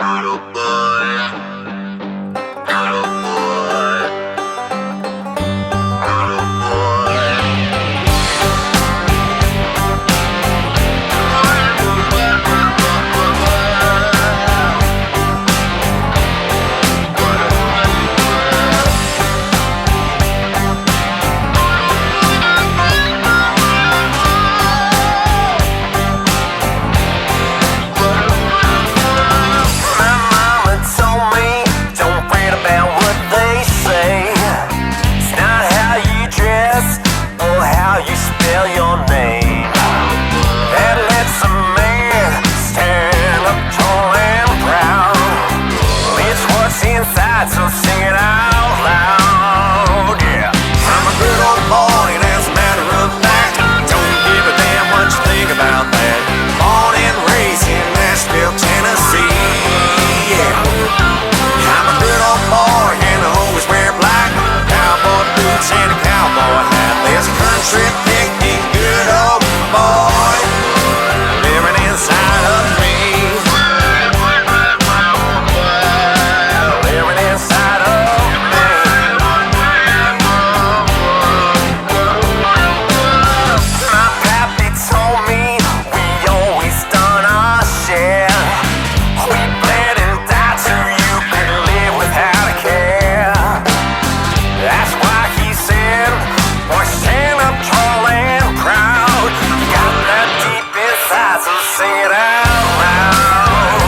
Little boy, little boy, little boy. My mama told me, don't fret about what they say. It's not how you dress or how you spell your name that lets a man stand up tall and proud. It's what's inside, so sing it out loud. Yeah, I'm a good old boy, and as a matter of fact, don't give a damn what you think about that. Born and raised in Nashville, Tennessee. Yeah, I'm a good old boy, and I always wear black. Cowboy boots and a cowboy hat. There's a country picnic, good old boy living inside of me. Living inside of me. My pappy told me we always done our share. We bled and died so you could live without a care. That's why he said, boy, stand up tall and proud. You got that deep inside, so sing it out loud.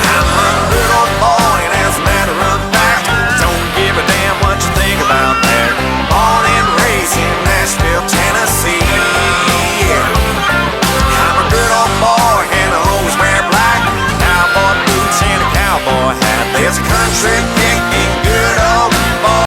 I'm a good old boy, and as a matter of fact, don't give a damn what you think about that. Born and raised in Nashville, Tennessee. Yeah, I'm a good old boy, and I always wear black. Cowboy boots and a cowboy hat. There's a